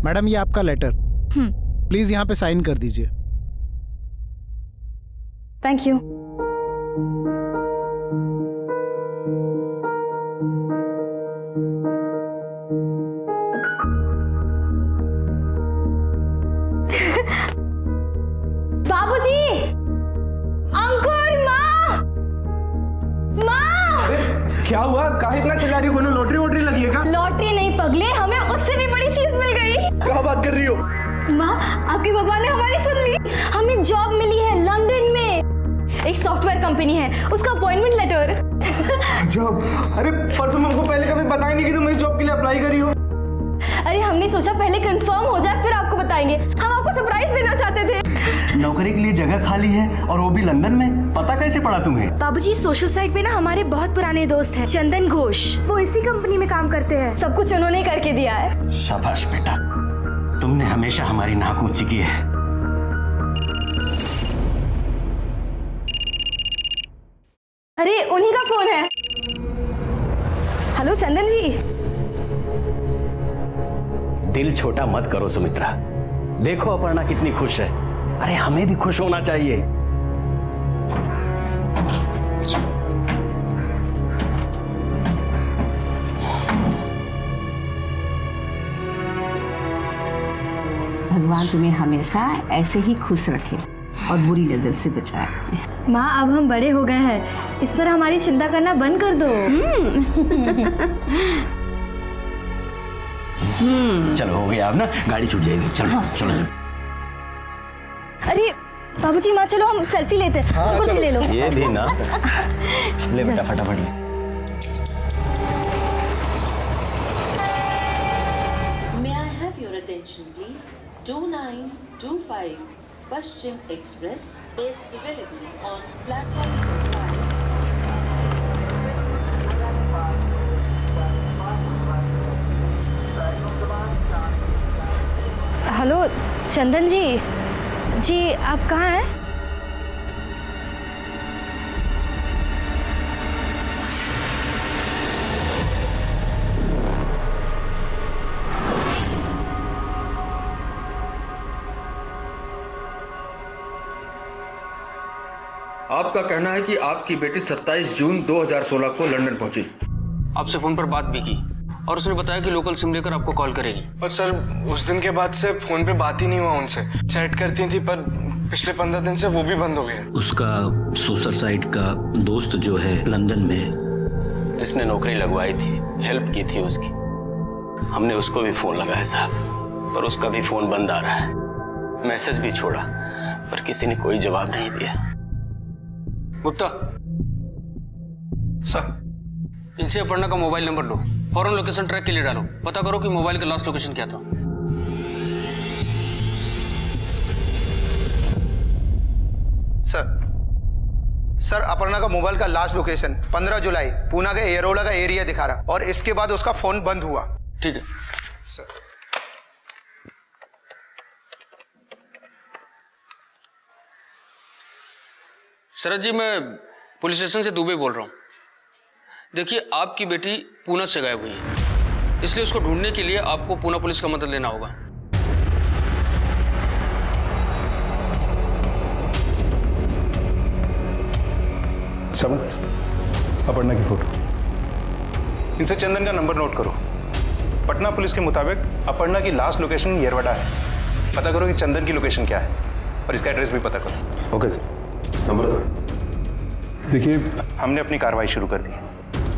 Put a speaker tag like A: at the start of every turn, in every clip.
A: Madam ये आपका letter, please यहाँ पे साइन कर दीजिए।
B: Thank you. बाबूजी, अंकुर, माँ, माँ।
C: क्या हुआ? काहे इतना चिल्ला रही हो? कोनो लॉटरी वोटरी लगी है क्या?
B: लॉटरी नहीं पगले, हमें उससे भी बड़ी चीज मिल गई।
C: क्या बात कर रही हो?
B: माँ, आपके पापा ने हमारी सुन ली। हमें जॉब मिली है लंदन में, एक सॉफ्टवेयर कंपनी है, उसका अपॉइंटमेंट लेटर।
C: जॉब? अरे पर तुम हमको पहले कभी बताई नहीं कि तुम इस जॉब के लिए अप्लाई करी हो।
B: अरे हमने सोचा पहले कंफर्म हो जाए फिर आपको बताएंगे। हम आपको सरप्राइज देना चाहते थे।
D: नौकरी के लिए जगह खाली है और वो भी लंदन में। पता कैसे पड़ा तुम्हें?
E: बाबूजी, सोशल साइट पे ना हमारे बहुत पुराने दोस्त हैं, चंदन घोष, वो इसी कंपनी में काम करते हैं।
B: सब कुछ उन्होंने ही करके दिया है।
D: शाबाश बेटा, तुमने हमेशा हमारी नाक ऊंची की है।
B: अरे उन्हीं का फोन है। हेलो चंदन जी।
D: दिल छोटा मत करो सुमित्रा, देखो अपर्णा कितनी खुश है। अरे हमें भी खुश होना चाहिए।
F: भगवान तुम्हें हमेशा ऐसे ही खुश रखे और बुरी नजर से बचाए।
B: माँ, अब हम बड़े हो गए हैं, इस तरह हमारी चिंता करना बंद कर दो।
D: चलो हो गया, अब ना गाड़ी छूट जाएगी। चलो चलो चलो।
B: अरे बाबूजी, माँ चलो हम सेल्फी लेते हैं। हमको भी ले लो।
D: ये भी ना, ले बेटा फटाफट ले।
G: May I have your attention, please? 2925 Paschim Express is available on platform number 5.
B: Hello चंदन जी, जी आप कहाँ हैं?
H: आपका कहना है कि आपकी बेटी 27 जून 2016 को लंदन पहुंची।
I: आपसे फोन पर बात भी की और उसने बताया कि लोकल सिम लेकर आपको कॉल करेगी।
C: पर सर उस दिन के बाद से फोन पे बात ही नहीं हुआ उनसे। चैट करती थी पर पिछले 15 दिन से वो भी बंद हो गया।
D: उसका सोशल साइट का दोस्त जो है लंदन में, जिसने नौकरी लगवाई थी, हेल्प की थी उसकी, हमने उसको भी फोन लगाया साहब, पर उसका भी फोन बंद आ रहा है। मैसेज भी छोड़ा पर किसी ने कोई जवाब नहीं दिया।
I: गुप्ता
C: सर,
I: इनसे अपर्णा का मोबाइल नंबर लो, फौरन लोकेशन ट्रैक के लिए डालो, पता करो कि मोबाइल का लास्ट लोकेशन क्या था।
J: सर अपर्णा का मोबाइल का लास्ट लोकेशन 15 जुलाई पूना के एयरोला का एरिया दिखा रहा और इसके बाद उसका फोन बंद हुआ।
I: ठीक है
J: सर।
I: शरद जी, मैं पुलिस स्टेशन से दुबई बोल रहा हूँ। देखिए, आपकी बेटी पूना से गायब हुई है, इसलिए उसको ढूंढने के लिए आपको पूना पुलिस का मदद लेना होगा।
C: समझ अपर्णा की फोटो, इनसे चंदन का नंबर नोट करो। पटना पुलिस के मुताबिक अपर्णा की लास्ट लोकेशन येरवडा है। पता करो कि चंदन की लोकेशन क्या है और इसका एड्रेस भी पता करो।
D: ओके सर, नंबर दो।
C: देखिए, हमने अपनी कार्रवाई शुरू कर दी है।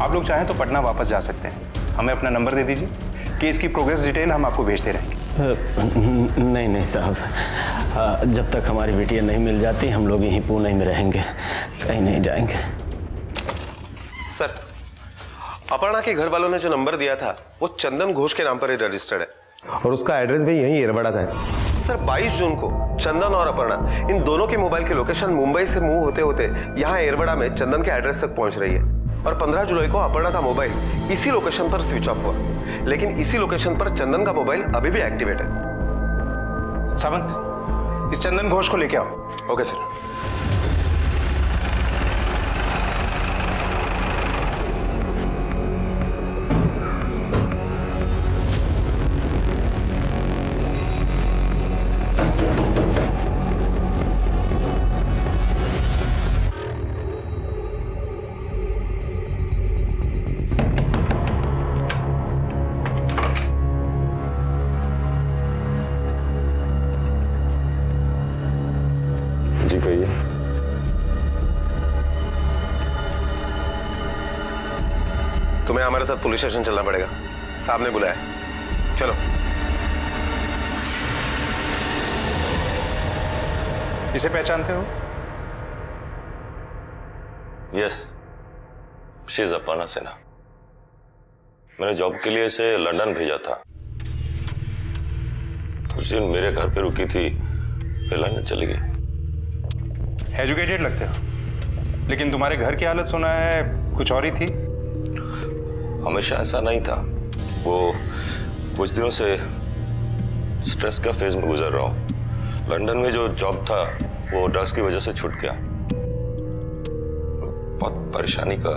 C: आप लोग चाहें तो पटना वापस जा सकते हैं। हमें अपना नंबर दे दीजिए, केस की प्रोग्रेस डिटेल हम आपको भेजते रहेंगे।
D: नहीं साहब, जब तक हमारी बेटियां नहीं मिल जाती हम लोग यहीं पुणे में रहेंगे, कहीं नहीं जाएंगे।
K: सर, अपर्णा के घर वालों ने जो नंबर दिया था वो चंदन घोष के नाम पर ही रजिस्टर्ड है और उसका एड्रेस भी यहीं येरवडा का है। सर, 22 जून को चंदन और अपर्णा इन दोनों के मोबाइल की लोकेशन मुंबई से मूव होते होते यहाँ येरवडा में चंदन के एड्रेस तक पहुंच रही है और 15 जुलाई को अपर्णा का मोबाइल इसी लोकेशन पर स्विच ऑफ हुआ, लेकिन इसी लोकेशन पर चंदन का मोबाइल अभी भी एक्टिवेट है।
C: सावंत, इस चंदन घोष को लेके आओ।
K: Okay sir. तुम्हें हमारे साथ पुलिस स्टेशन चलना पड़ेगा, साहब ने बुलाया। चलो।
C: इसे पहचानते हो?
L: Yes, she is Aparna Sinha. मैंने जॉब के लिए इसे लंदन भेजा था। कुछ दिन मेरे घर पे रुकी थी, फिर लंदन चली गई।
C: एजुकेटेड लगते हो, लेकिन तुम्हारे घर की हालत सुना है कुछ और ही थी।
L: हमेशा ऐसा नहीं था। वो कुछ दिनों से स्ट्रेस का फेज में गुजर रहा हूँ। लंदन में जो जॉब था वो ड्रग्स की वजह से छूट गया। बहुत परेशानी का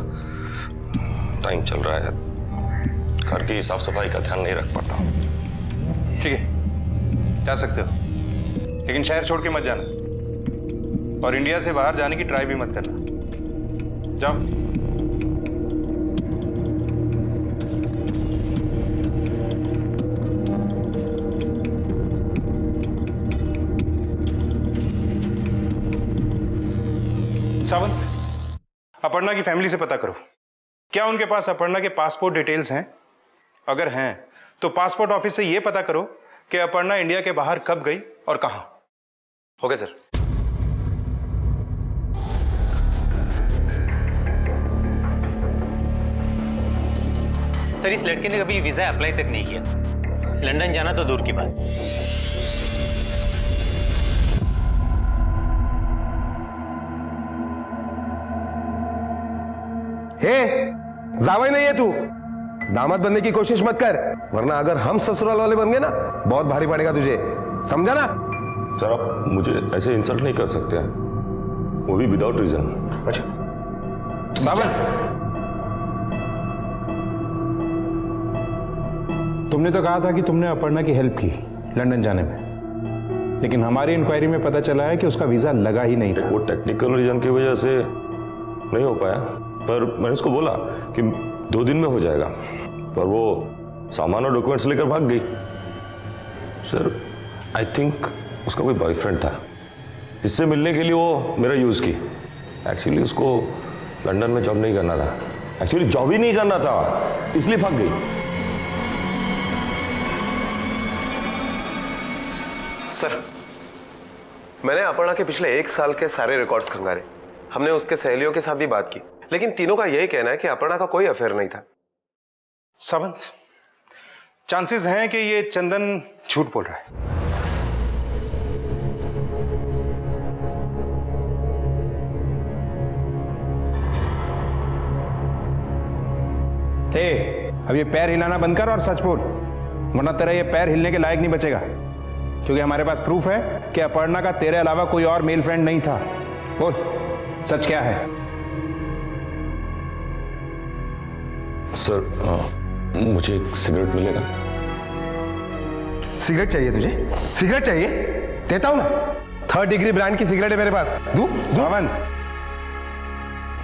L: टाइम चल रहा है। घर की साफ सफाई का ध्यान नहीं रख पाता।
C: ठीक है, जा सकते हो, लेकिन शहर छोड़ के मत जाना, और इंडिया से बाहर जाने की ट्राई भी मत करना। जाओ। सावंत, अपर्णा की फैमिली से पता करो, क्या उनके पास अपर्णा के पासपोर्ट डिटेल्स हैं? अगर हैं तो पासपोर्ट ऑफिस से यह पता करो कि अपर्णा इंडिया के बाहर कब गई और कहां।
K: Okay sir.
M: सर, इस लड़के ने कभी वीजा अप्लाई तक नहीं किया। लंदन जाना तो दूर की बात।
K: जावाई नहीं है तू, दामाद बनने की कोशिश मत कर, वरना अगर हम ससुराल वाले बन गए ना, बहुत भारी पड़ेगा तुझे, समझा ना?
L: सर, आप मुझे ऐसे इंसल्ट नहीं कर सकते, वो भी विदाउट रीजन।
K: अच्छा
C: सावन, तुमने तो कहा था कि तुमने अपर्णा की हेल्प की लंदन जाने में, लेकिन हमारी इंक्वायरी में पता चला है कि उसका वीजा लगा ही नहीं था।
L: वो टेक्निकल रीजन की वजह से नहीं हो पाया, पर मैंने उसको बोला कि 2 दिन में हो जाएगा, पर वो सामान और डॉक्यूमेंट्स लेकर भाग गई। सर, आई थिंक उसका कोई बॉयफ्रेंड था, इससे मिलने के लिए वो मेरा यूज की। एक्चुअली उसको लंदन में जॉब नहीं करना था, एक्चुअली जॉब ही नहीं करना था, इसलिए भाग गई।
K: सर, मैंने अपर्णा के पिछले 1 साल के सारे रिकॉर्ड्स खंगारे। हमने उसके सहेलियों के साथ भी बात की, लेकिन तीनों का यही कहना है कि अपर्णा का कोई अफेयर नहीं था।
C: सावंत, चांसेस हैं कि ये चंदन झूठ बोल रहा है। अब ये पैर हिलाना बंद कर और सच बोल, वरना तेरा ये पैर हिलने के लायक नहीं बचेगा, क्योंकि हमारे पास प्रूफ है कि अपर्णा का तेरे अलावा कोई और मेल फ्रेंड नहीं था। बोल, सच क्या है?
L: सर, मुझे एक सिगरेट मिलेगा?
K: सिगरेट चाहिए तुझे? सिगरेट चाहिए? देता हूं ना, 3rd डिग्री ब्रांड की सिगरेट है मेरे पास। दूं?
C: सावंत,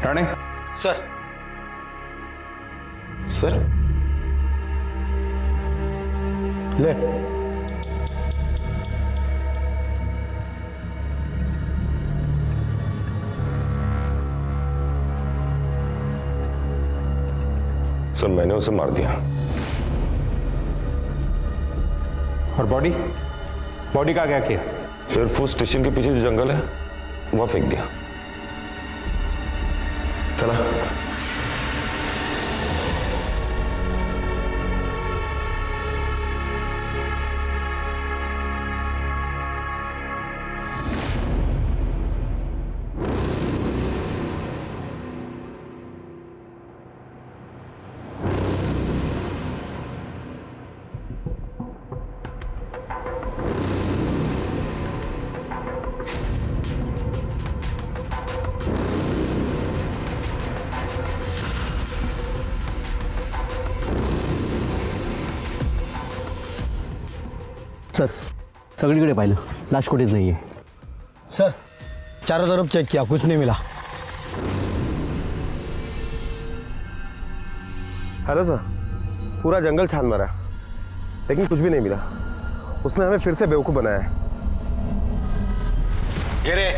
C: राणे।
M: सर।
K: सर, ले।
L: सर, मैंने उसे मार दिया।
C: और बॉडी? बॉडी का क्या किया?
L: एयरफोर्स स्टेशन के पीछे जो जंगल है वहां फेंक दिया।
K: चला।
N: सर, सगळीकडे पाहिलं, लाश कुठेच नाही आहे।
A: सर, चारों तरफ चेक किया, कुछ नहीं मिला।
K: हेलो सर, पूरा जंगल छान मारा, लेकिन कुछ भी नहीं मिला। उसने हमें फिर से बेवकूफ बनाया है।
J: गिरे।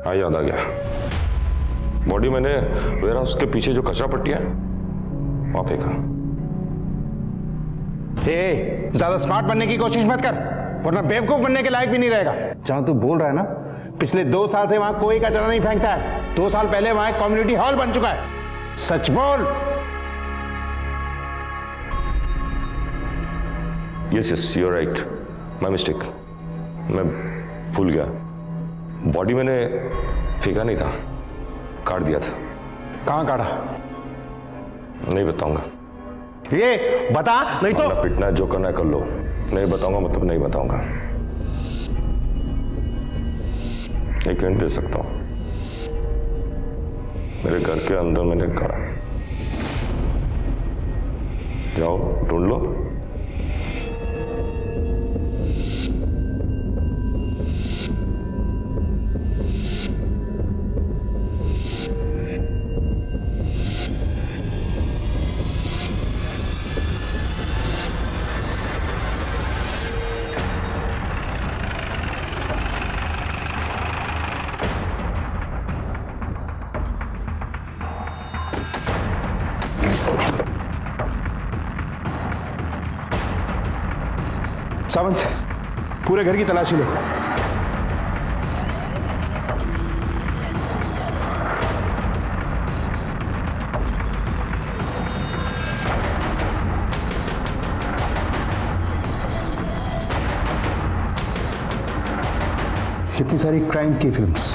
L: हाँ याद आ गया, बॉडी मैंने वेयरहाउस के पीछे जो कचरा पट्टी है वहां फेंका।
O: ज्यादा स्मार्ट बनने की कोशिश मत कर, वरना बेवकूफ बनने के लायक भी नहीं रहेगा। जहां तू बोल रहा है ना, पिछले 2 साल से वहां कोई कचरा नहीं फेंकता है। 2 साल पहले वहां एक कम्युनिटी हॉल बन चुका है। सच बोल।
L: Yes you are right, my mistake, मैं भूल गया। बॉडी मैंने फेंका नहीं था, काट दिया था।
O: कहां काटा?
L: नहीं बताऊंगा।
O: ये बता, नहीं तो
L: पिटना है, जो करना है कर लो। नहीं बताऊंगा मतलब नहीं बताऊंगा। एक हिंट दे सकता हूं, मेरे घर के अंदर मैंने काटा। जाओ ढूंढ लो।
O: सावंत, पूरे घर की तलाशी ले। इतनी सारी क्राइम की फिल्म्स,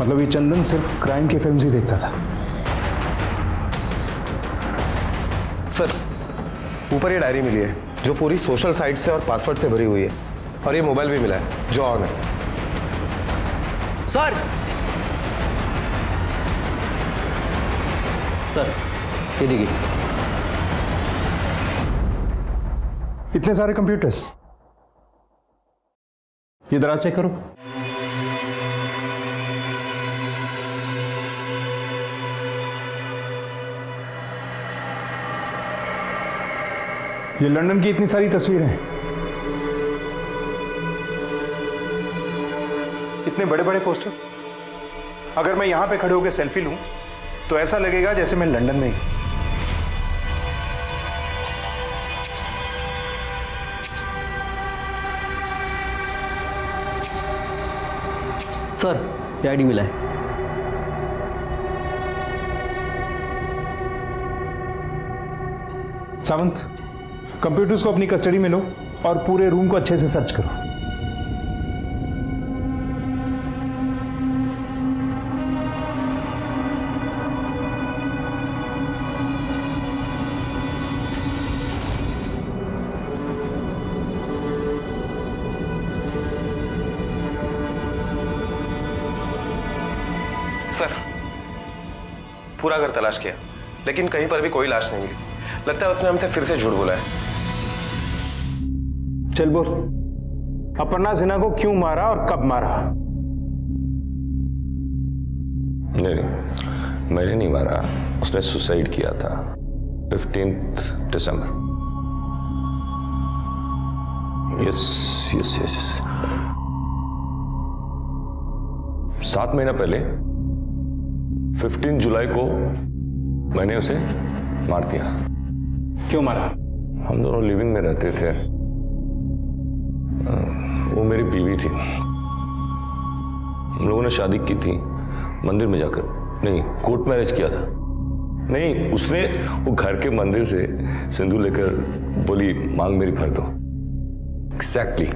O: मतलब ये चंदन सिर्फ क्राइम की फिल्म्स ही देखता था।
K: सर, ऊपर ये डायरी मिली है जो पूरी सोशल साइट से और पासवर्ड से भरी हुई है, और ये मोबाइल भी मिला है जो ऑन है।
N: सर ये देखिए,
O: इतने सारे कंप्यूटर्स, ये दराज चेक करो। ये लंदन की इतनी सारी तस्वीरें, इतने बड़े बड़े पोस्टर्स। अगर मैं यहां पे खड़े होकर सेल्फी लूं तो ऐसा लगेगा जैसे मैं लंदन में ही।
N: सर ये आईडी मिला है।
O: सावंत, कंप्यूटर्स को अपनी कस्टडी में लो और पूरे रूम को अच्छे से सर्च करो।
K: सर, पूरा घर तलाश किया लेकिन कहीं पर भी कोई लाश नहीं मिली। लगता है उसने हमसे फिर से झूठ बोला है।
O: चल बोल, अपर्णा सिन्हा को क्यों मारा और कब मारा?
L: नहीं, मैंने नहीं मारा, उसने सुसाइड किया था 15 दिसंबर। यस यस यस यस, 7 महीना पहले 15 जुलाई को मैंने उसे मार दिया।
O: क्यों मारा?
L: हम दोनों लिविंग में रहते थे, वो मेरी बीवी थी। हम लोगों ने शादी की थी मंदिर में जाकर, नहीं कोर्ट मैरिज किया था। नहीं, उसने वो घर के मंदिर से सिंदूर लेकर बोली मांग मेरी भर दो। एग्जैक्टली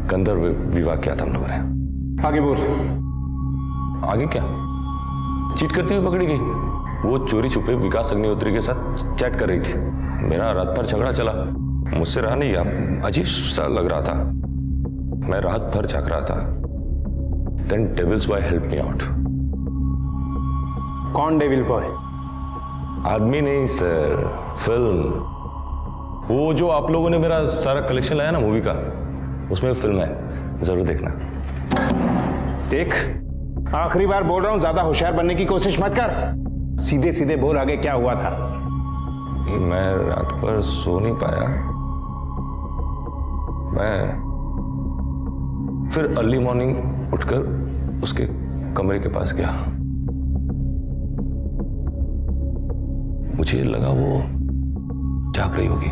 L: गंधर्व विवाह किया था हम लोगों ने।
O: आगे बोल।
L: आगे क्या, चीट करती हुई पकड़ी गई। वो चोरी छुपे विकास अग्निहोत्री के साथ चैट कर रही थी। मेरा रात भर झगड़ा चला, मुझसे रहा नहीं गया, अजीब सा लग रहा था। मैं रात भर जाग रहा था। Then Devil's Boy helped me out.
O: कौन डेविल बॉय?
L: आदमी नहीं सर, फिल्म। वो जो आप लोगों ने मेरा सारा कलेक्शन लाया ना मूवी का, उसमें फिल्म है, जरूर देखना।
O: देख, आखिरी बार बोल रहा हूं, ज्यादा होशियार बनने की कोशिश मत कर। सीधे सीधे बोल आगे क्या हुआ था।
L: मैं रात भर सो नहीं पाया। फिर अर्ली मॉर्निंग उठकर उसके कमरे के पास गया। मुझे लगा वो जाग रही होगी।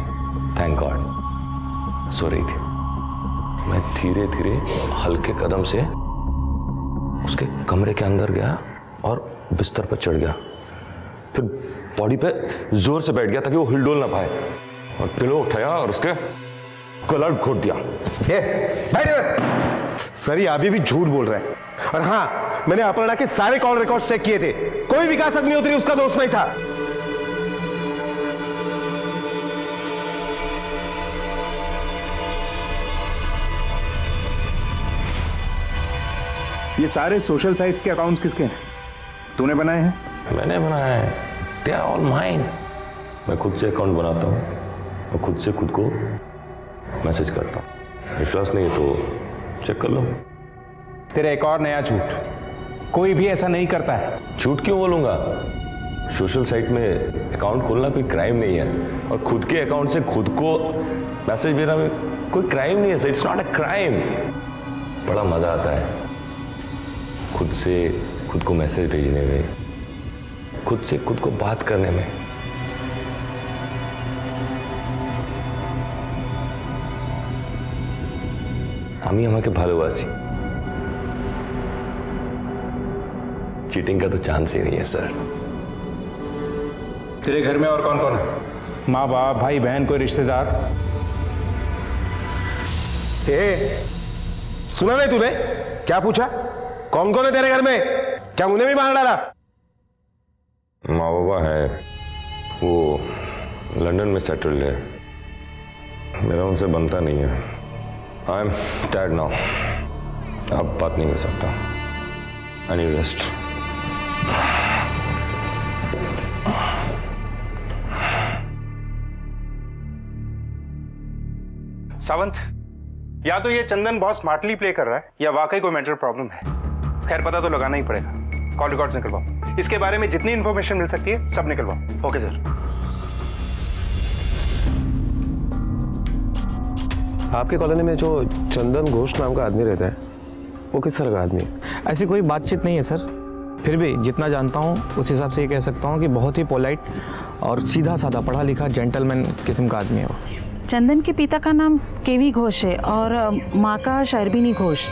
L: थैंक गॉड सो रही थी। मैं धीरे धीरे हल्के कदम से उसके कमरे के अंदर गया और बिस्तर पर चढ़ गया। फिर बॉडी पे जोर से बैठ गया ताकि वो हिलडोल ना पाए, और पिलो उठाया और उसके गला घोट दिया।
O: बैठ सर, ये अभी भी झूठ बोल रहे हैं। और हाँ, मैंने अपर्णा के सारे कॉल रिकॉर्ड चेक किए थे, कोई विकास अग्निहोत्री उसका दोस्त नहीं था। ये सारे सोशल साइट्स के अकाउंट्स किसके हैं? तूने बनाए हैं?
L: मैंने बनाया है। They are all mine। मैं खुद से अकाउंट बनाता हूँ और खुद से खुद को मैसेज करता हूँ। विश्वास नहीं है तो चेक कर लो।
O: तेरा एक और नया झूठ, कोई भी ऐसा नहीं करता है।
L: झूठ क्यों बोलूंगा? सोशल साइट में अकाउंट खोलना कोई क्राइम नहीं है, और खुद के अकाउंट से खुद को मैसेज भेजना कोई क्राइम नहीं है। It's not a crime. बड़ा मजा आता है खुद से खुद को मैसेज भेजने में, खुद से खुद को बात करने में। আমি আমাকে ভালোবাসি। चीटिंग का तो चांस ही नहीं है सर।
O: तेरे घर में और कौन कौन है? माँ बाप, भाई बहन, कोई रिश्तेदार? सुना नहीं तूने? क्या पूछा? कौन कौन है तेरे घर में? क्या उन्हें भी मार डाला?
L: माँ बाबा है, वो लंदन में सेटल्ड है। मेरा उनसे बनता नहीं है। I am tired now. अब बात नहीं कर सकता। I need rest.
C: सावंत, या तो ये चंदन बहुत स्मार्टली प्ले कर रहा है या वाकई कोई मेंटल प्रॉब्लम है। खैर, पता तो लगाना ही पड़ेगा। कॉल रिकॉर्ड्स निकलवाओ। इसके बारे में जितनी इंफॉर्मेशन मिल सकती है सब निकलवाओ। Okay sir.
K: आपके कॉलोनी में जो चंदन घोष नाम का आदमी रहता है, वो किस तरह का आदमी है?
P: ऐसी कोई बातचीत नहीं है सर, फिर भी जितना जानता हूँ उस हिसाब से ये कह सकता हूँ कि बहुत ही पोलाइट और सीधा साधा पढ़ा लिखा जेंटलमैन किस्म का आदमी है वो।
Q: चंदन के पिता का नाम केवी घोष है और माँ का शर्बिनी घोष।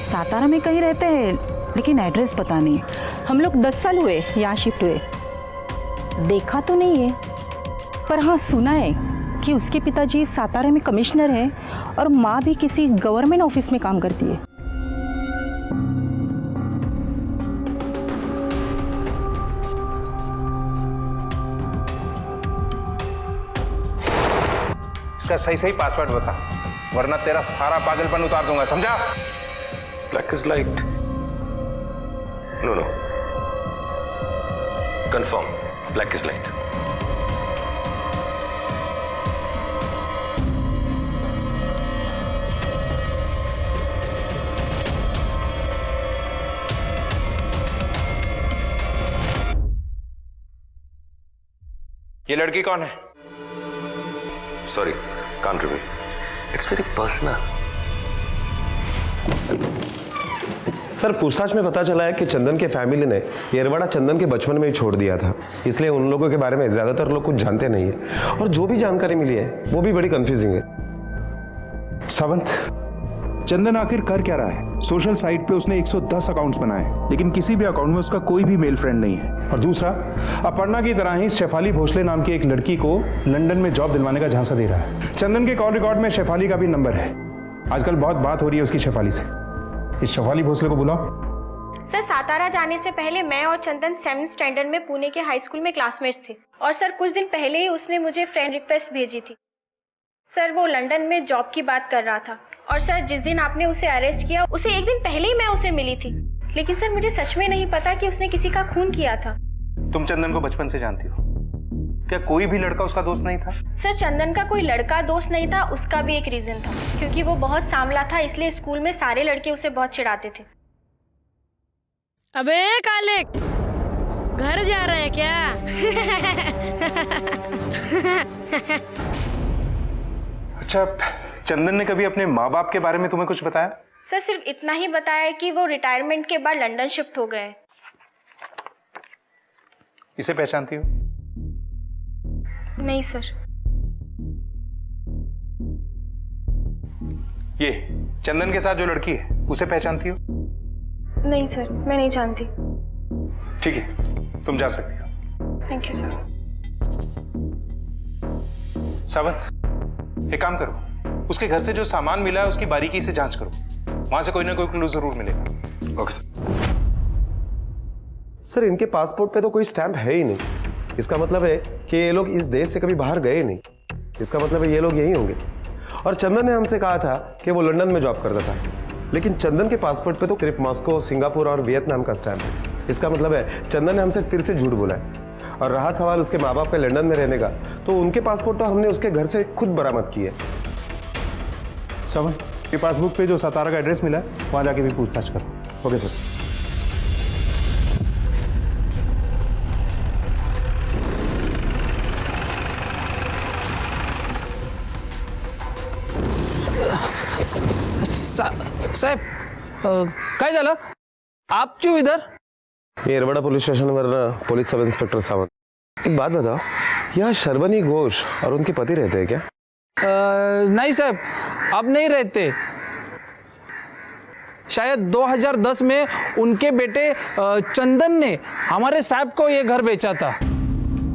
Q: सातारा में कहीं रहते हैं, लेकिन एड्रेस पता नहीं।
R: हम लोग 10 साल हुए यहाँ शिफ्ट हुए। देखा तो नहीं है, पर हाँ सुना है कि उसके पिताजी सातारा में कमिश्नर हैं और माँ भी किसी गवर्नमेंट ऑफिस में काम करती है।
C: इसका सही पासवर्ड बता, वरना तेरा सारा पागलपन उतार दूंगा, समझा?
L: Black is light. No. Confirm. Black is light.
C: ये लड़की कौन है?
L: Sorry, can't reveal. It's very personal.
K: Sir, पूछताछ में पता चला है कि चंदन के फैमिली ने येरवाड़ा चंदन के बचपन में ही छोड़ दिया था, इसलिए उन लोगों के बारे में ज्यादातर लोग कुछ जानते नहीं है, और जो भी जानकारी मिली है वो भी बड़ी कंफ्यूजिंग है।
O: सावंत, चंदन आखिर कर क्या रहा है? सोशल साइट पे उसने 110 अकाउंट्स बनाए, लेकिन किसी भी अकाउंट में उसका कोई भी मेल फ्रेंड नहीं है। और दूसरा, अपर्णा की तरह ही शेफाली भोसले नाम की एक लड़की को लंदन में जॉब दिलवाने का झांसा दे रहा है। चंदन के कॉल रिकॉर्ड में शेफाली का भी नंबर है। आजकल बहुत बात हो रही है उसकी शेफाली से। इस शेफाली भोसले को बुलाओ।
E: सर, सातारा जाने से पहले मैं और चंदन 7th स्टैंडर्ड में पुणे के हाई स्कूल में क्लासमेट्स थे, और सर कुछ दिन पहले ही उसने मुझे फ्रेंड रिक्वेस्ट भेजी थी। सर, वो लंदन में जॉब की बात कर रहा था, और सर जिस दिन आपने उसे अरेस्ट किया उसे एक दिन पहले ही मैं उसे मिली थी, लेकिन सर मुझे सच में नहीं पता कि उसने किसी का खून किया था।
C: तुम चंदन को बचपन से जानती हो, क्या कोई भी लड़का उसका दोस्त नहीं था?
E: सर, चंदन का कोई लड़का दोस्त नहीं था, उसका भी एक रीजन था, क्योंकि वो बहुत सांवला था, इसलिए स्कूल में सारे लड़के उसे बहुत चिढ़ाते थे।
S: अबे काले, घर जा रहे हैं क्या?
C: अच्छा, चंदन ने कभी अपने माँ बाप के बारे में तुम्हें कुछ बताया?
E: सर सिर्फ इतना ही बताया है कि वो रिटायरमेंट के बाद लंदन शिफ्ट हो गए हैं।
C: इसे पहचानती हो?
E: नहीं सर।
C: ये चंदन के साथ जो लड़की है उसे पहचानती हो?
E: नहीं सर, मैं नहीं जानती।
C: ठीक है, तुम जा सकती हो।
E: Thank you sir.
C: सावंत, एक काम करो, उसके घर से जो सामान मिला है उसकी बारीकी से जांच करो, वहां से कोई ना कोई क्लू जरूर मिलेगा।
K: Okay sir. सर इनके पासपोर्ट पे तो कोई स्टैंप है ही नहीं। इसका मतलब है कि ये लोग इस देश से कभी बाहर गए नहीं। इसका मतलब है ये लोग यहीं होंगे। और चंदन ने हमसे कहा था कि वो लंदन में जॉब करता था, लेकिन चंदन के पासपोर्ट पे तो सिर्फ मॉस्को, सिंगापुर और वियतनाम का स्टैंप है। इसका मतलब है चंदन ने हमसे फिर से झूठ बोला है। और रहा सवाल उसके माँ बाप के लंदन में रहने का, तो उनके पासपोर्ट तो हमने उसके घर से खुद बरामद किए।
O: सवन, ये पासबुक पे जो सतारा का एड्रेस मिला है वहाँ जाके भी पूछताछ करो।
K: Okay sir.
T: साहेब काय झालं? आप क्यों इधर?
K: ये एरवाड़ा पुलिस स्टेशन वरना पुलिस सब इंस्पेक्टर सावंत। एक बात बताओ, यहाँ शर्वनी घोष और उनके पति रहते हैं क्या?
T: नहीं साहब, अब नहीं रहते। शायद 2010 में उनके बेटे चंदन ने हमारे साहब को ये घर बेचा था।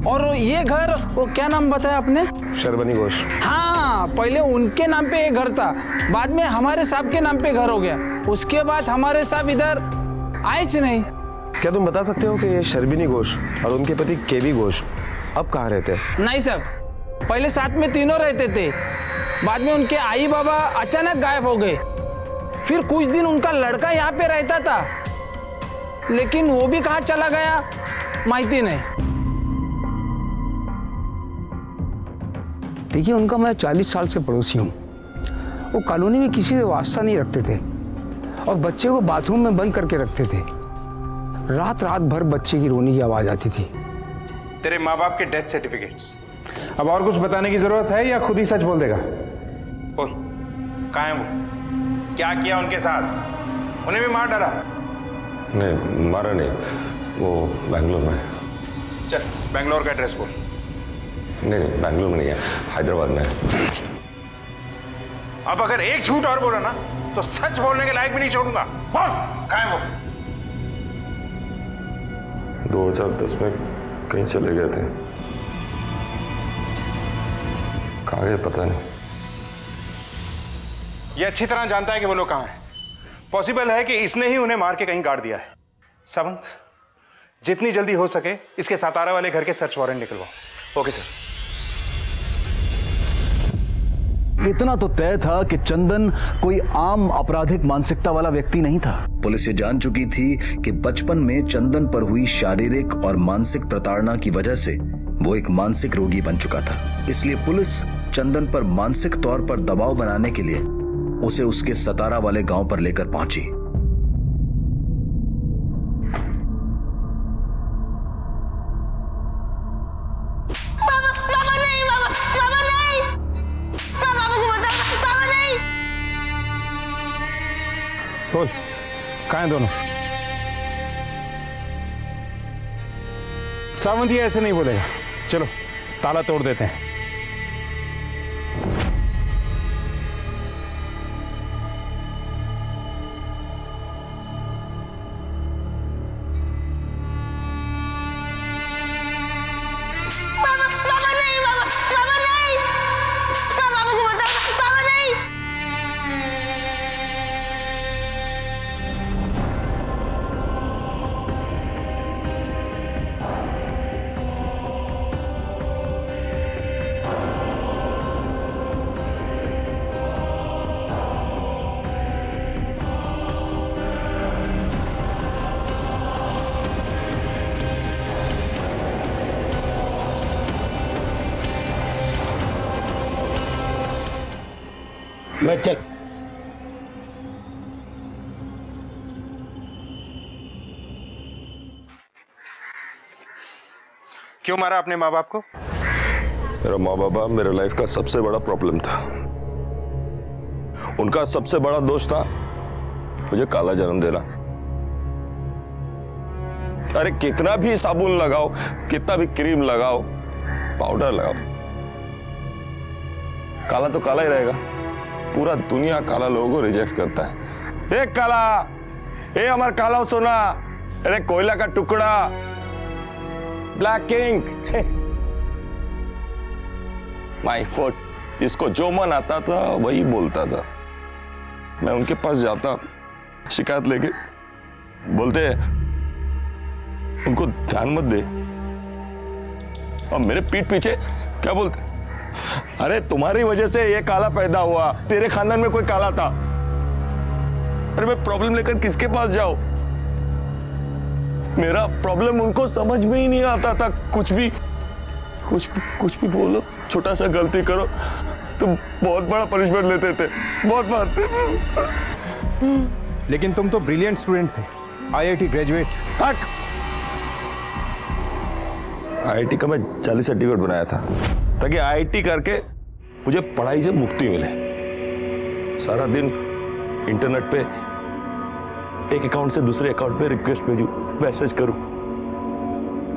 T: और ये घर, वो क्या नाम बताया आपने?
K: शर्वनी घोष।
T: हाँ, पहले उनके नाम पे ये घर था, बाद में हमारे साहब के नाम पे घर हो गया। उसके बाद हमारे साहब इधर आए नहीं।
K: क्या तुम बता सकते हो कि ये शर्वनी घोष और उनके पति केवी घोष अब कहाँ रहते हैं?
T: नहीं साहब, पहले साथ में तीनों रहते थे, बाद में उनके आई बाबा अचानक गायब हो गए। फिर कुछ दिन उनका लड़का यहाँ पे रहता था, लेकिन वो भी कहाँ चला गया माहिती नहीं।
U: देखिए, उनका मैं 40 साल से पड़ोसी हूँ। वो कॉलोनी में किसी से वास्ता नहीं रखते थे और बच्चे को बाथरूम में बंद करके रखते थे। रात भर बच्चे की रोने की आवाज आती थी।
C: तेरे माँ बाप के डेथ सर्टिफिकेट्स।
O: अब और कुछ बताने की जरूरत है या खुद ही सच बोल देगा?
C: बोल, कहाँ है वो? क्या किया उनके साथ? उन्हें भी मार डाला?
L: नहीं, मारा नहीं, वो बैंगलोर में।
C: चल, बैंगलोर का एड्रेस बोल।
L: नहीं, बैंगलोर में नहीं है, हैदराबाद में है।
C: अब अगर एक झूठ और बोला ना तो सच बोलने के लायक भी नहीं छोड़ूंगा। बोल, कहाँ है वो?
L: 2010 में कहीं चले गए थे, कहाँ गए पता नहीं।
C: ये अच्छी तरह जानता है कि वो लोग कहाँ हैं। पॉसिबल है कि इसने ही उन्हें मार के कहीं गाड़ दिया है। सावंत, जितनी जल्दी हो सके इसके सातारा वाले घर के सर्च वारंट निकलवाओ।
K: Okay sir.
N: इतना तो तय था कि चंदन कोई आम आपराधिक मानसिकता वाला व्यक्ति नहीं था।
V: पुलिस ये जान चुकी थी कि बचपन में चंदन पर हुई शारीरिक और मानसिक प्रताड़ना की वजह से वो एक मानसिक रोगी बन चुका था। इसलिए पुलिस चंदन पर मानसिक तौर पर दबाव बनाने के लिए उसे उसके सतारा वाले गांव पर लेकर पहुंची।
O: बोल, कहाँ हैं दोनों? सावंत ये ऐसे नहीं बोलेगा। चलो ताला तोड़ देते हैं।
A: बैठ।
C: क्यों मारा अपने माँ बाप को?
L: मेरा माँ बाप मेरे लाइफ का सबसे बड़ा प्रॉब्लम था। उनका सबसे बड़ा दोष था मुझे काला जन्म देना। अरे कितना भी साबुन लगाओ, कितना भी क्रीम लगाओ, पाउडर लगाओ, काला तो काला ही रहेगा। पूरा दुनिया काला लोगों को रिजेक्ट करता है। ए काला, ए हमार काला सोना, अरे कोयला का टुकड़ा, ब्लैक किंग, माय फुट। इसको जो मन आता था वही बोलता था। मैं उनके पास जाता शिकायत लेके, बोलते उनको ध्यान मत दे, और मेरे पीठ पीछे क्या बोलते, अरे तुम्हारी वजह से ये काला पैदा हुआ, तेरे खानदान में कोई काला था। अरे मैं प्रॉब्लम लेकर किसके पास जाऊं? मेरा प्रॉब्लम उनको समझ में ही नहीं आता था। कुछ भी बोलो, छोटा सा गलती करो तो बहुत बड़ा पनिशमेंट लेते थे, बहुत मारते थे।
O: लेकिन तुम तो ब्रिलियंट स्टूडेंट थे, आईआईटी ग्रेजुएट।
L: आईआईटी का मैं जाली सर्टिफिकेट बनाया था ताकि आईआईटी करके मुझे पढ़ाई से मुक्ति मिले। सारा दिन इंटरनेट पे एक अकाउंट से दूसरे अकाउंट पे रिक्वेस्ट भेजूं, मैसेज करूं,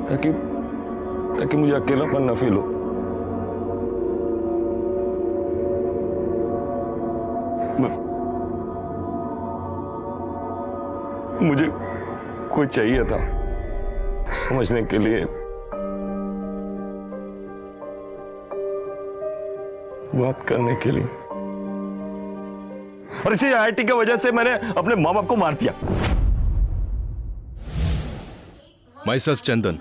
L: ताकि मुझे अकेलापन न फील हो। मुझे कोई चाहिए था समझने के लिए, बात करने के लिए, और इसी आईआईटी की वजह से मैंने अपने माँ बाप को मार दिया।
F: Myself Chandan.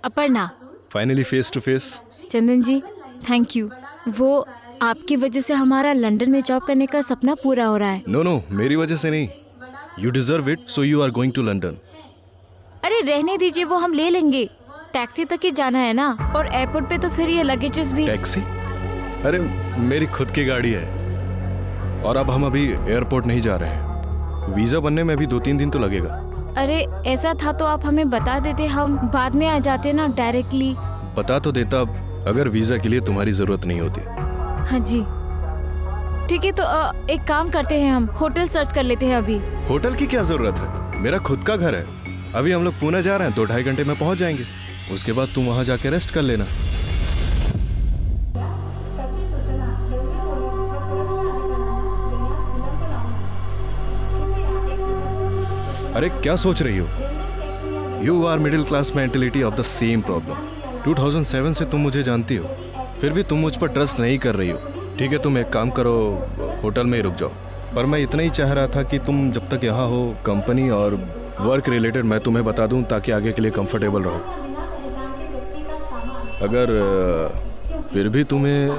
S: Aparna.
F: Finally face to face.
S: Chandan ji thank you, वो आपकी वजह से हमारा लंदन में जॉब करने का सपना पूरा हो रहा है।
F: नो, मेरी वजह से नहीं। You deserve it, so you are going to London.
S: अरे रहने दीजिए, वो हम ले लेंगे। टैक्सी तक ही जाना है ना, और एयरपोर्ट पे तो फिर ये लगेजेस भी।
F: टैक्सी? अरे मेरी खुद की गाड़ी है, और अब हम अभी एयरपोर्ट नहीं जा रहे हैं। वीजा बनने में अभी 2-3 दिन तो लगेगा।
S: अरे ऐसा था तो आप हमें बता देते, हम बाद में आ जाते ना डायरेक्टली।
F: बता तो देता अगर वीजा के लिए तुम्हारी जरूरत नहीं होती।
S: हाँ जी ठीक है, तो एक काम करते हैं, हम होटल सर्च कर लेते हैं अभी।
F: होटल की क्या जरूरत है, मेरा खुद का घर है। अभी हम लोग पुणे जा रहे हैं, 2-2.5 घंटे में पहुंच जाएंगे। उसके बाद तुम वहां जाके रेस्ट कर लेना। अरे क्या सोच रही हो? You are middle class mentality of the same problem. 2007 से तुम मुझे जानती हो, फिर भी तुम मुझ पर ट्रस्ट नहीं कर रही हो। ठीक है, तुम एक काम करो, होटल में ही रुक जाओ। पर मैं इतना ही चाह रहा था कि तुम जब तक यहाँ हो, कंपनी और वर्क रिलेटेड मैं तुम्हें बता दूं, ताकि आगे के लिए कंफर्टेबल रहो। अगर फिर भी तुम्हें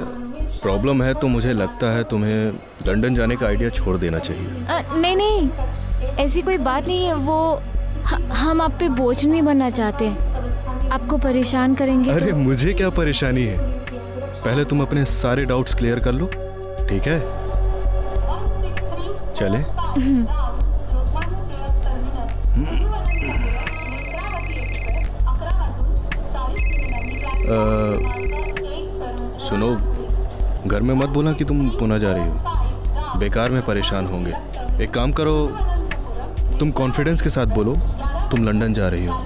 F: प्रॉब्लम है तो मुझे लगता है तुम्हें लंदन जाने का आइडिया छोड़ देना चाहिए।
S: नहीं, ऐसी कोई बात नहीं है। वो हम आप पे बोझ नहीं बनना चाहते, आपको परेशान करेंगे।
F: अरे
S: तो...
F: मुझे क्या परेशानी है, पहले तुम अपने सारे डाउट्स क्लियर कर लो, ठीक है? चले? सुनो, घर में मत बोलना कि तुम पुणे जा रही हो, बेकार में परेशान होंगे। एक काम करो, तुम कॉन्फिडेंस के साथ बोलो तुम लंदन जा रही हो।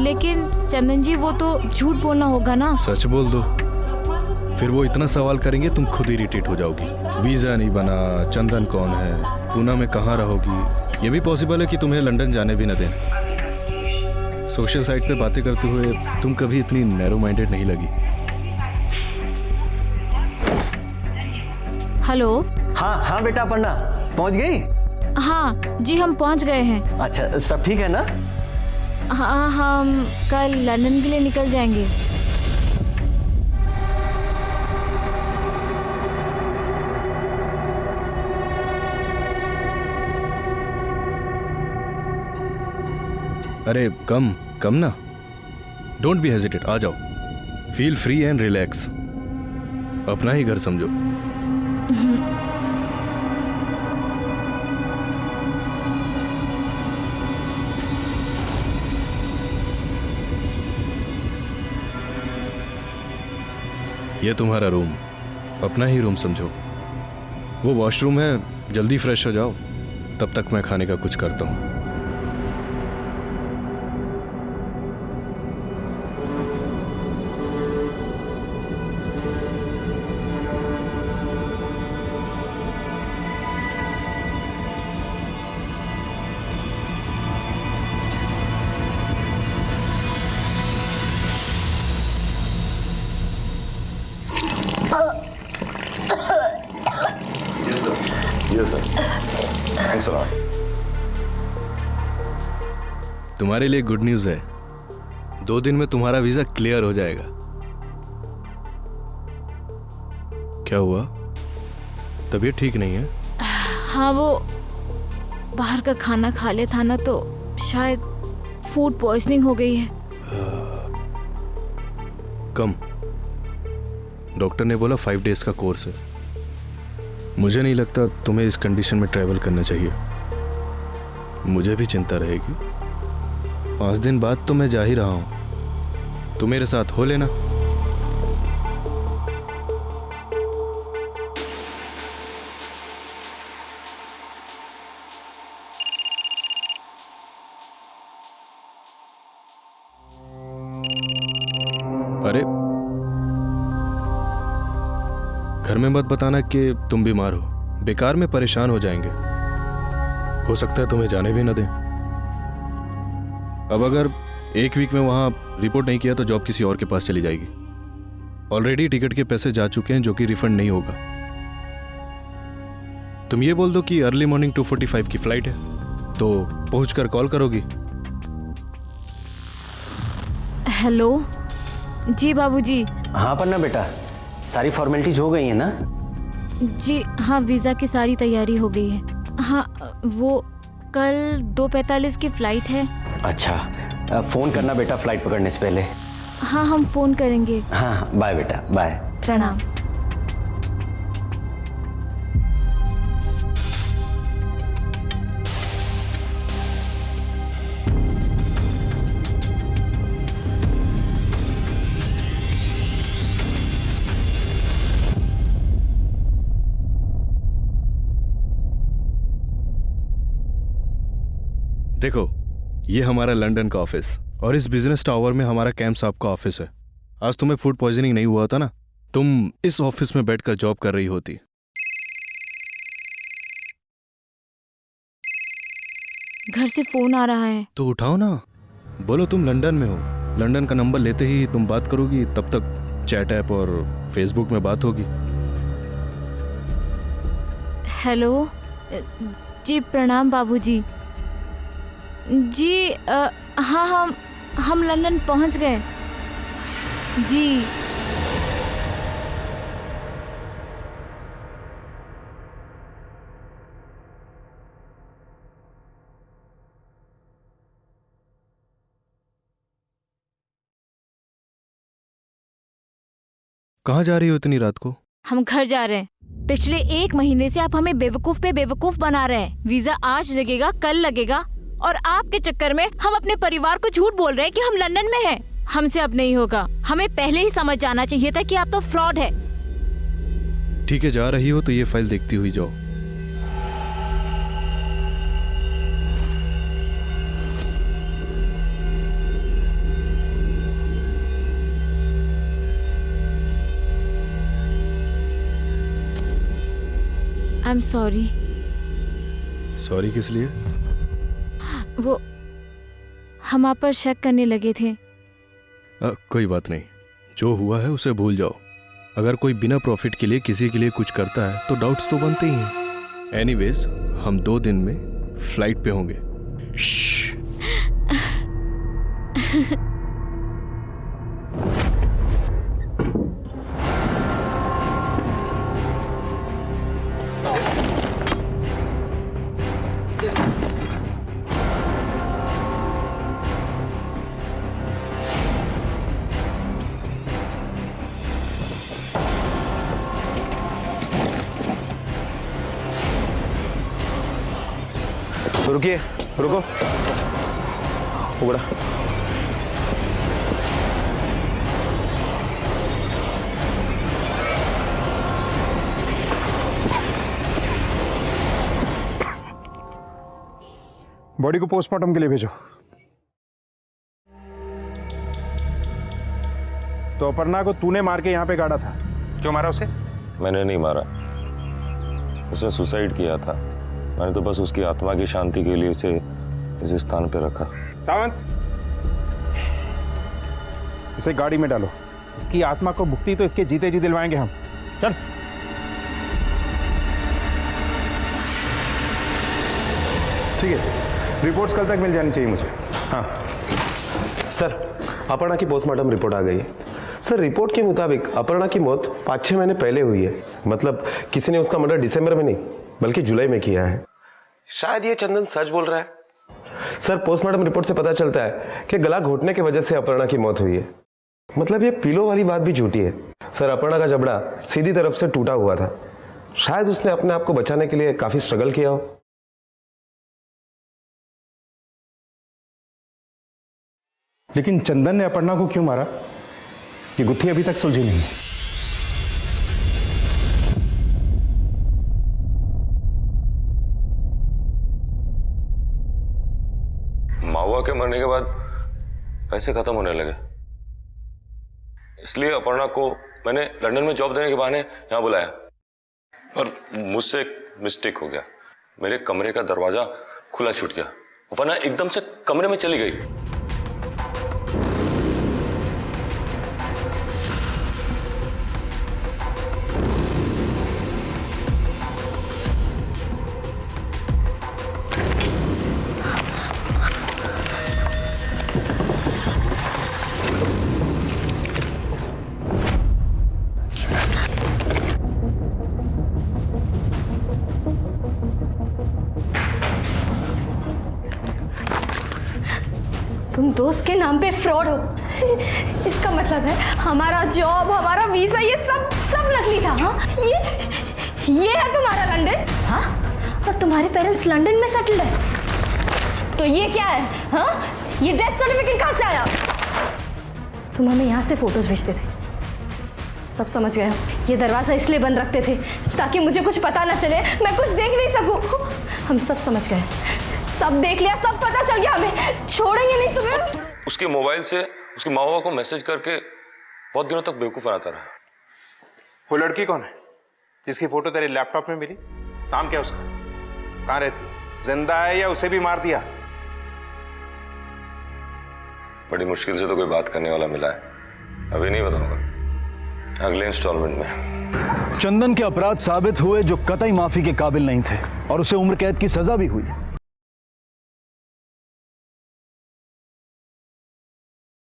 S: लेकिन चंदन जी वो तो झूठ बोलना होगा ना।
F: सच बोल दो, फिर वो इतना सवाल करेंगे तुम खुद ही इरिटेट हो जाओगी। वीजा नहीं बना, चंदन कौन है, पुणे में कहाँ रहोगी, ये भी पॉसिबल है कि तुम्हें लंदन जाने भी न दें। सोशल साइट पे बातें करते हुए तुम कभी इतनी नैरो माइंडेड नहीं लगी।
S: हेलो।
G: हाँ बेटा, अपर्णा पहुंच गई?
S: हाँ जी, हम पहुंच गए हैं।
G: अच्छा, सब ठीक है ना?
S: हाँ, हम कल लंदन के लिए निकल जाएंगे।
F: अरे कम ना, डोंट बी हेजिटेट, आ जाओ। फील फ्री एंड रिलैक्स, अपना ही घर समझो। ये तुम्हारा रूम, अपना ही रूम समझो। वो वॉशरूम है, जल्दी फ्रेश हो जाओ, तब तक मैं खाने का कुछ करता हूँ।
L: Yes, sir. Thanks a lot.
F: तुम्हारे लिए गुड न्यूज़ है, 2 दिन में तुम्हारा वीजा क्लियर हो जाएगा। क्या हुआ? तबीयत ठीक नहीं है?
S: हाँ, वो बाहर का खाना खा लिया था ना, तो शायद फूड पॉइजनिंग हो गई है।
F: कम, डॉक्टर ने बोला 5 डेज का कोर्स है। मुझे नहीं लगता तुम्हें इस कंडीशन में ट्रैवल करना चाहिए। मुझे भी चिंता रहेगी। 5 दिन बाद तो मैं जा ही रहा हूं, तुम मेरे साथ हो लेना। अरे घर में मत बताना कि तुम बीमार हो, बेकार में परेशान हो जाएंगे। हो सकता है तुम्हें जाने भी न दें। अब अगर 1 वीक में वहां रिपोर्ट नहीं किया तो जॉब किसी और के पास चली जाएगी। ऑलरेडी टिकट के पैसे जा चुके हैं, जो कि रिफंड नहीं होगा। तुम ये बोल दो कि अर्ली मॉर्निंग 2:45 की फ्लाइट है, तो पहुंचकर कॉल करोगी।
S: हेलो जी बाबूजी।
D: हाँ पन्ना बेटा, सारी फॉर्मेलिटीज हो गई है ना?
S: जी हाँ, वीज़ा की सारी तैयारी हो गई है। हाँ, वो कल 2:45 की फ़्लाइट है।
D: अच्छा, फ़ोन करना बेटा फ्लाइट पकड़ने से पहले।
S: हाँ, हम फ़ोन करेंगे।
D: हाँ, बाय बेटा, बाय।
S: प्रणाम।
F: देखो, ये हमारा लंदन का ऑफिस और इस बिजनेस टावर में हमारा कैंप साहब का ऑफिस है। आज तुम्हें फूड पॉइजनिंग नहीं हुआ था ना, तुम इस ऑफिस में बैठकर जॉब कर रही होती।
S: घर से फोन आ रहा है।
F: तो उठाओ ना, बोलो तुम लंदन में हो। लंदन का नंबर लेते ही तुम बात करोगी, तब तक चैट ऐप और फेसबुक में बात होगी।
S: हेलो जी, प्रणाम बाबूजी। जी हाँ, हम लंदन पहुंच गए जी।
F: कहाँ जा रही हो इतनी रात को?
S: हम घर जा रहे हैं। पिछले 1 महीने से आप हमें बेवकूफ पे बेवकूफ बना रहे हैं। वीजा आज लगेगा, कल लगेगा, और आपके चक्कर में हम अपने परिवार को झूठ बोल रहे हैं कि हम लंदन में हैं। हमसे अब नहीं होगा। हमें पहले ही समझ जाना चाहिए था कि आप तो फ्रॉड है।
F: ठीक है, जा रही हो तो ये फाइल देखती हुई जाओ।
S: I am sorry.
F: सॉरी किस लिए?
S: वो हम आप पर शक करने लगे थे।
F: कोई बात नहीं, जो हुआ है उसे भूल जाओ। अगर कोई बिना प्रॉफिट के लिए किसी के लिए कुछ करता है तो डाउट्स तो बनते ही हैं। एनीवेज, हम 2 दिन में फ्लाइट पे होंगे।
G: रुकिए, रुको, उगड़ा।
O: बॉडी को पोस्टमार्टम के लिए भेजो। तो अपर्णा को तूने मार के यहाँ पे गाड़ा था, क्यों मारा उसे?
L: मैंने नहीं मारा, उसने सुसाइड किया था। मैंने तो बस उसकी आत्मा की शांति के लिए उसे इस स्थान पे रखा।
O: सावंत, इसे गाड़ी में डालो। इसकी आत्मा को मुक्ति तो इसके जीते जी दिलवाएंगे हम। चल। ठीक है, रिपोर्ट्स कल तक मिल जानी चाहिए मुझे। हाँ
K: सर, अपर्णा की पोस्टमार्टम रिपोर्ट आ गई है। सर, रिपोर्ट के मुताबिक अपर्णा की मौत 5-6 महीने पहले हुई है। मतलब किसी ने उसका मर्डर दिसंबर में नहीं बल्कि जुलाई में किया है। शायद ये चंदन सच बोल रहा है। सर, पोस्टमार्टम रिपोर्ट से पता चलता है कि गला घोटने की वजह से अपर्णा की मौत हुई है। मतलब ये पिलो वाली बात भी झूठी है। सर, अपर्णा का जबड़ा सीधी तरफ से टूटा हुआ था। शायद उसने अपने आप को बचाने के लिए काफी स्ट्रगल किया हो।
O: लेकिन चंदन ने अपर्णा को क्यों मारा, ये गुत्थी अभी तक सुलझी नहीं है।
L: मावा के मरने के बाद पैसे खत्म होने लगे, इसलिए अपर्णा को मैंने लंदन में जॉब देने के बहाने यहाँ बुलाया। पर मुझसे एक मिस्टेक हो गया, मेरे कमरे का दरवाजा खुला छूट गया। अपर्णा एकदम से कमरे में चली गई।
E: तुम दोस्त के नाम पे फ्रॉड हो। इसका मतलब है हमारा जॉब, हमारा वीजा, ये सब नकली था। हाँ, ये है तुम्हारा लंदन। हाँ, और तुम्हारे पेरेंट्स लंदन में सेटल्ड है। तो ये क्या है? हाँ, ये डेथ सर्टिफिकेट कहाँ से आया? तुम हमें यहाँ से फोटोज भेजते थे, सब समझ गए हो। ये दरवाजा इसलिए बंद रखते थे ताकि मुझे कुछ पता ना चले, मैं कुछ देख नहीं सकूं। हम सब समझ गए, सब देख लिया, सब पता चल गया, हमें छोड़ेंगे नहीं तुम्हें।
L: उसके मोबाइल से उसकी माँ बाप को मैसेज करके बहुत दिनों तक बेवकूफ बनाता रहा।
O: वो लड़की कौन है जिसकी फोटो तेरे लैपटॉप में मिली? नाम क्या उसका? कहाँ रहती? जिंदा है या उसे भी मार दिया?
L: बड़ी मुश्किल से तो कोई बात करने वाला मिला है, अभी नहीं बताऊंगा, अगले इंस्टॉलमेंट में।
N: चंदन के अपराध साबित हुए जो कतई माफी के काबिल नहीं थे, और उसे उम्र कैद की सजा भी हुई।